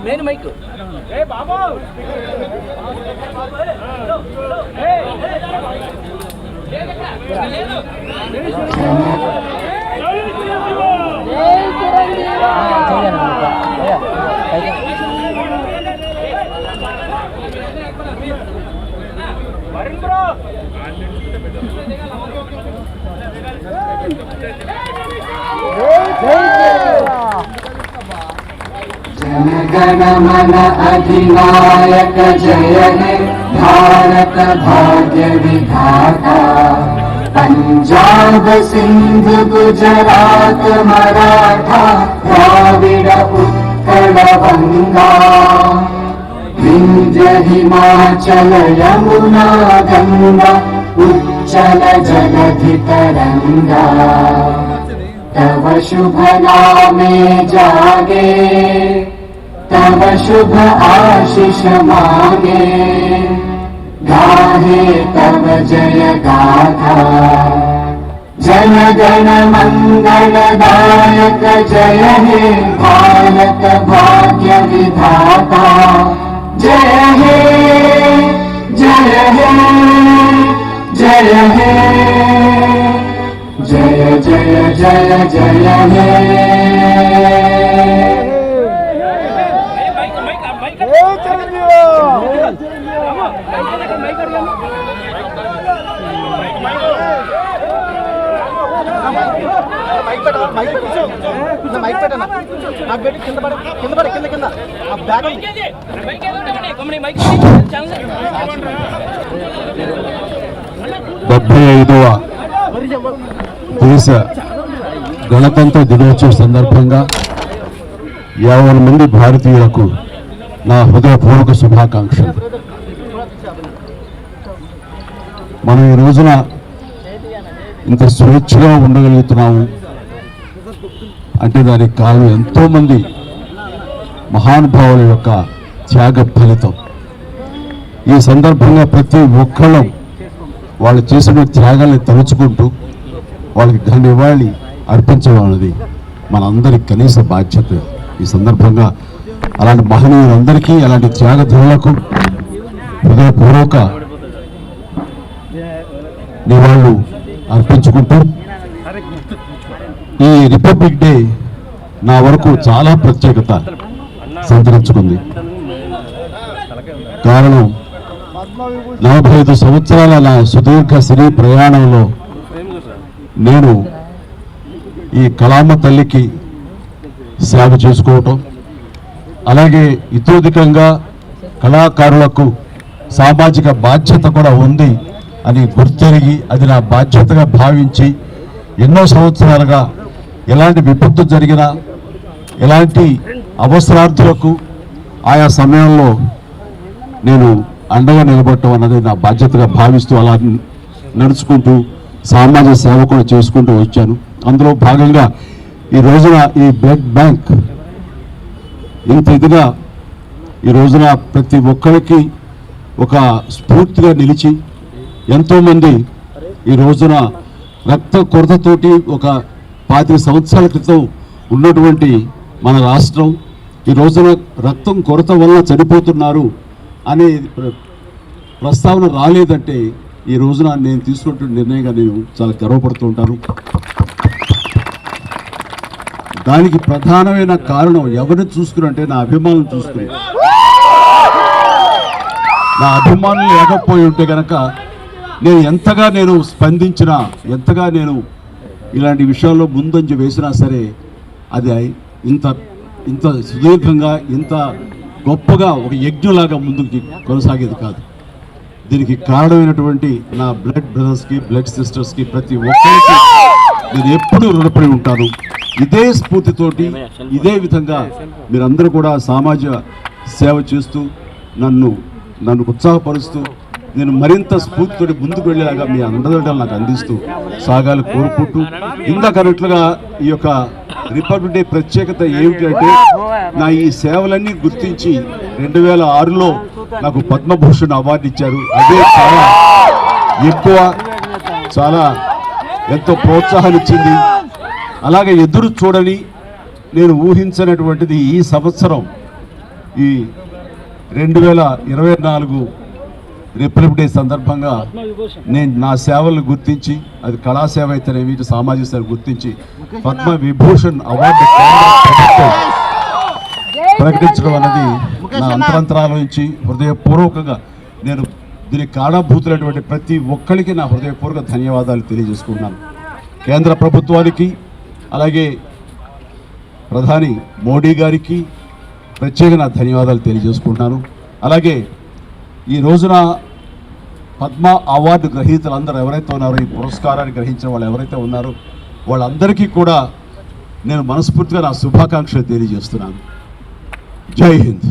Main mic బాబు जनगण मन अधिनायक जय हे भारत भाग्य विधाता पंजाब सिंध गुजरात मराठा द्राविड उत्कल गंगा विंध्य हिमाचल यमुना गंगा उच्चल जलधि तरंगा तव शुभ नामे जागे तव शुभ आशीष मांगे गाहे तव जय गाथा जन गण मंगलदायक जय हे भारत भाग्य विधाता जय हे जय हे जय हे जय जय जय जय हे దేశ గణతంత్ర దినోత్సవ సందర్భంగా 50 మంది భారతీయులకు నా హృదయపూర్వక శుభాకాంక్షలు. మనం ఈ రోజున ఇంత స్వేచ్ఛగా ఉండగలుగుతున్నాము అంటే దానికి కారణం ఎంతోమంది మహానుభావుల యొక్క త్యాగ ఫలితం. ఈ సందర్భంగా ప్రతి ఒక్కళ్ళం వాళ్ళు చేసిన త్యాగాల్ని తలుచుకుంటూ వాళ్ళకి ఘన నివాళి అర్పించడం అనేది మనందరి కనీస బాధ్యత. ఈ సందర్భంగా అలాంటి మహనీయులందరికీ అలాంటి త్యాగధనులకు హృదయపూర్వక నివాళులు అర్పించుకుంటూ ఈ రిపబ్లిక్ డే నా వరకు చాలా ప్రత్యేకత సంతరించుకుంది. కారణం 45 సంవత్సరాల నా సుదీర్ఘ సినీ ప్రయాణంలో నేను ఈ కళామ తల్లికి సేవ చేసుకోవటం, అలాగే ఇతోధికంగా కళాకారులకు సామాజిక బాధ్యత కూడా ఉంది అని గుర్తెరిగి అది నా బాధ్యతగా భావించి ఎన్నో సంవత్సరాలుగా ఎలాంటి విపత్తు జరిగినా ఎలాంటి అవసరార్థులకు ఆయా సమయంలో నేను అండగా నిలబడటం అన్నది నా బాధ్యతగా భావిస్తూ అలా నడుచుకుంటూ సామాజిక సేవ కూడా చేసుకుంటూ వచ్చాను. అందులో భాగంగా ఈ రోజున ఈ బ్లడ్ బ్యాంక్ ఇంత ఇదిగా ఈ రోజున ప్రతి ఒక్కరికి ఒక స్ఫూర్తిగా నిలిచి ఎంతోమంది ఈ రోజున రక్త కొరతతోటి ఒక 25 సంవత్సరాల క్రితం ఉన్నటువంటి మన రాష్ట్రం ఈ రోజున రక్తం కొరత వల్ల చనిపోతున్నారు అనే ప్రస్తావన రాలేదంటే ఈ రోజున నేను తీసుకున్నటువంటి నిర్ణయంగా నేను చాలా గర్వపడుతూ ఉంటాను. దానికి ప్రధానమైన కారణం ఎవరిని చూసుకున్నంటే నా అభిమానులు చూసుకుని. నా అభిమానులు లేకపోయి ఉంటే కనుక నేను ఎంతగా నేను స్పందించినా, ఎంతగా నేను ఇలాంటి విషయాల్లో ముందంజ వేసినా సరే అది ఇంత సుదీర్ఘంగా ఇంత గొప్పగా ఒక యజ్ఞలాగా ముందుకు కొనసాగేది కాదు. దీనికి కారణమైనటువంటి నా బ్లడ్ బ్రదర్స్కి, బ్లడ్ సిస్టర్స్కి, ప్రతి ఒక్కరికి నేను ఎప్పుడూ రుణపడి ఉంటాను. ఇదే స్ఫూర్తితోటి ఇదే విధంగా మీరందరూ కూడా సామాజిక సేవ చేస్తూ నన్ను ఉత్సాహపరుస్తూ నేను మరింత స్ఫూర్తితోటి ముందుకు వెళ్ళేలాగా మీ అండదండలు నాకు అందిస్తూ సాగాలి కోరుకుంటూ, ఇందాకన్నట్లుగా ఈ యొక్క రిపబ్లిక్ డే ప్రత్యేకత ఏమిటంటే నా ఈ సేవలన్నీ గుర్తించి 2006లో నాకు పద్మభూషణ్ అవార్డు ఇచ్చారు. అదే చాలా ఎక్కువ, చాలా ఎంతో ప్రోత్సాహాన్ని ఇచ్చింది. అలాగే ఎదురు చూడని నేను ఊహించినటువంటిది ఈ సంవత్సరం ఈ 2024 రిపబ్లిక్ డే సందర్భంగా నేను నా సేవలను గుర్తించి, అది కళాసేవ అయితేనేమి, సామాజిక సేవ గుర్తించి పద్మ విభూషణ్ అవార్డు ప్రకటించడం అనేది నా అంతరంతరాల నుంచి హృదయపూర్వకంగా నేను దీనికి కారణభూతులైనటువంటి ప్రతి ఒక్కరికి నా హృదయపూర్వక ధన్యవాదాలు తెలియజేసుకున్నాను. కేంద్ర ప్రభుత్వానికి అలాగే ప్రధాని మోడీ గారికి ప్రత్యేక నా ధన్యవాదాలు తెలియజేసుకుంటున్నాను. అలాగే ఈ రోజున పద్మ అవార్డు గ్రహీతలు అందరూ ఎవరైతే ఉన్నారో, ఈ పురస్కారాన్ని గ్రహించిన వాళ్ళు ఎవరైతే ఉన్నారో వాళ్ళందరికీ కూడా నేను మనస్ఫూర్తిగా నా శుభాకాంక్షలు తెలియజేస్తున్నాను. జై హింద్.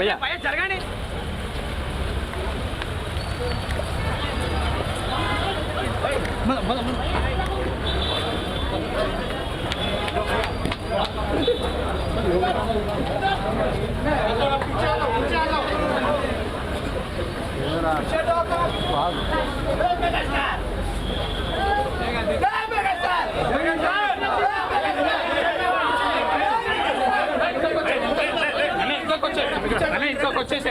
भैया जरगानी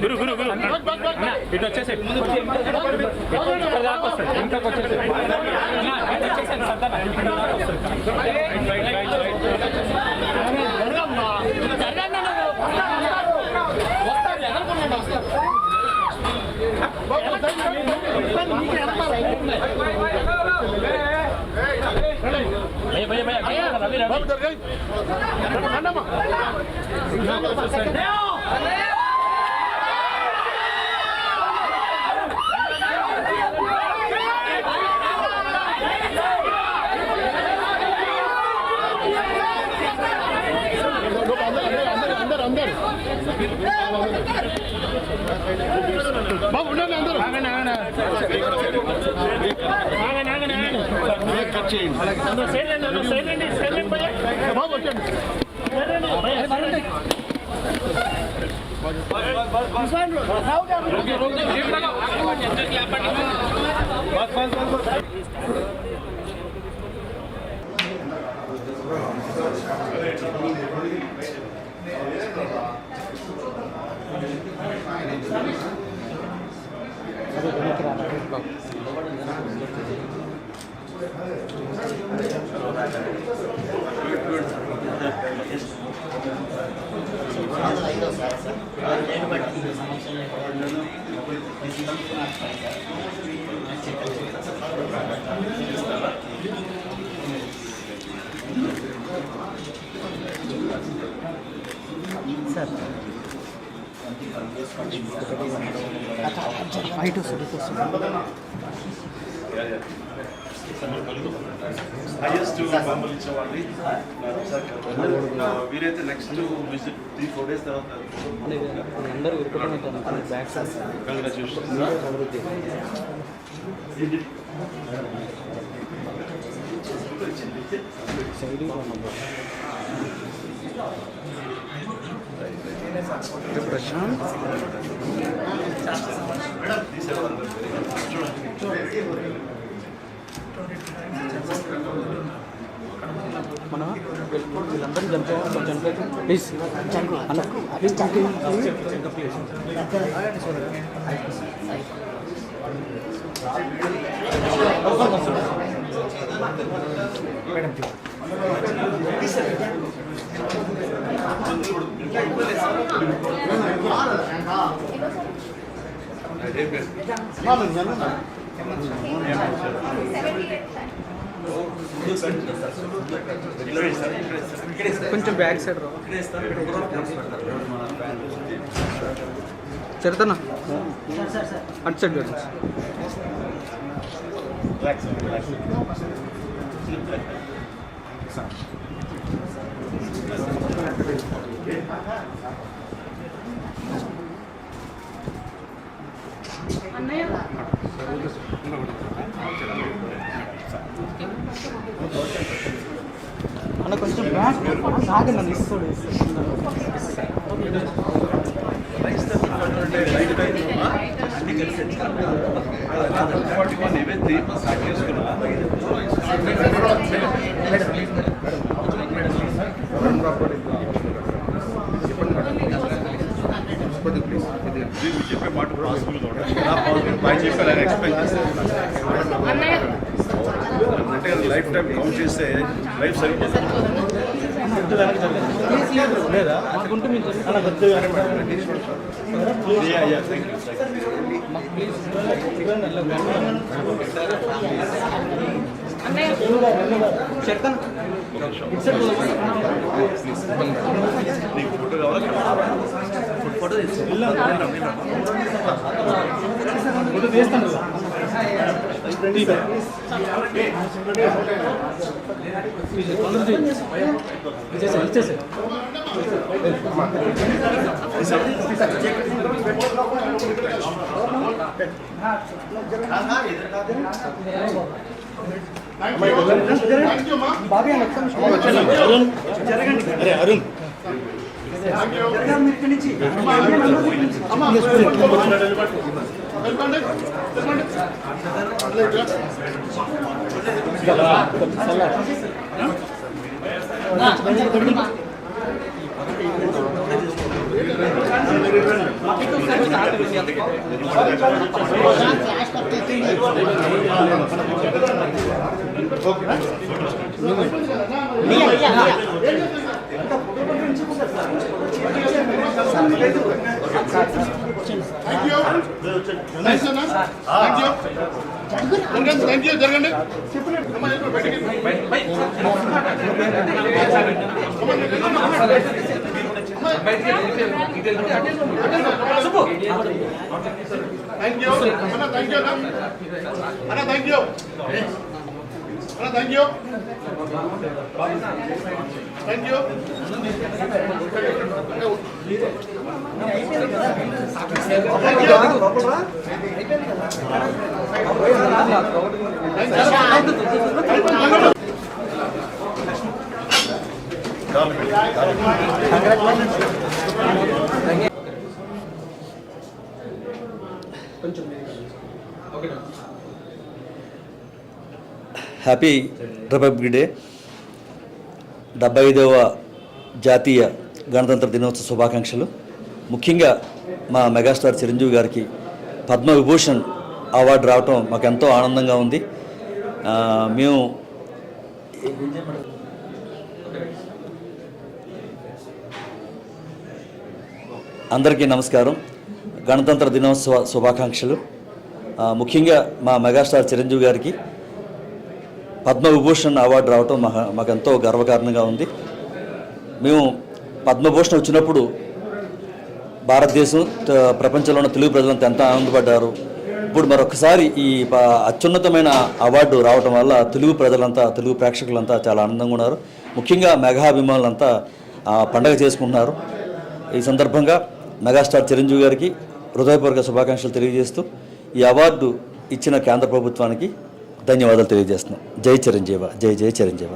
గురు గురు గురు ఇటు వచ్చేసాడు ఇంట్లోకి వచ్చేసాడు బాబు ఉండండి అందరూ బాబు వచ్చండి హైయెస్ట్ బాంబులు ఇచ్చేవాడిని వీరైతే నెక్స్ట్ విజిట్ 3-4 days తర్వాత కంగ్రాచులేషన్. ప్రశాంత్ మనం వీళ్ళందరూ చంపారు ప్లీజ్ అన్న కొంచెం బ్యాక్ సైడ్ రా చెరుతన్నా అటు సైడ్ అన్న కొంచెం బ్యాక్ సాగి నన్ను ఇస్తాడు చెప్పే మాట పాసిబుల్ చెప్పారు ఆయన ఎక్స్ప్లెయిన్ చేస్తారు అంటే లైఫ్ టైం కౌంట్ చేస్తే లైఫ్ సరిపోతుంది. నీకు ఫోటో కావాలి ఫోటో తీస్తాను బాబీ జరగండి అరుణ్ జరగండి Thank you. Anna, thank you. Anna, thank you. Anna, thank you. Thank you. Happy republic day 75వ జాతీయ గణతంత్ర దినోత్సవ శుభాకాంక్షలు. ముఖ్యంగా మా మెగాస్టార్ చిరంజీవి గారికి పద్మవిభూషణ్ అవార్డు రావటం మాకు ఎంతో ఆనందంగా ఉంది. మేము అందరికీ నమస్కారం. గణతంత్ర దినోత్సవ శుభాకాంక్షలు. ముఖ్యంగా మా మెగాస్టార్ చిరంజీవి గారికి పద్మవిభూషణ్ అవార్డు రావటం మాకెంతో గర్వకారణంగా ఉంది. మేము పద్మభూషణ్ వచ్చినప్పుడు భారతదేశం ప్రపంచంలో ఉన్న తెలుగు ప్రజలంతా ఎంత ఆనందపడ్డారు. ఇప్పుడు మరొకసారి ఈ అత్యున్నతమైన అవార్డు రావటం వల్ల తెలుగు ప్రజలంతా, తెలుగు ప్రేక్షకులంతా చాలా ఆనందంగా ఉన్నారు. ముఖ్యంగా మెగా అభిమానులంతా పండగ చేసుకుంటున్నారు. ఈ సందర్భంగా మెగాస్టార్ చిరంజీవి గారికి హృదయపూర్వక శుభాకాంక్షలు తెలియజేస్తూ ఈ అవార్డు ఇచ్చిన కేంద్ర ప్రభుత్వానికి ధన్యవాదాలు తెలియజేస్తున్నాం. జై చిరంజీవ, జై జై చిరంజీవ.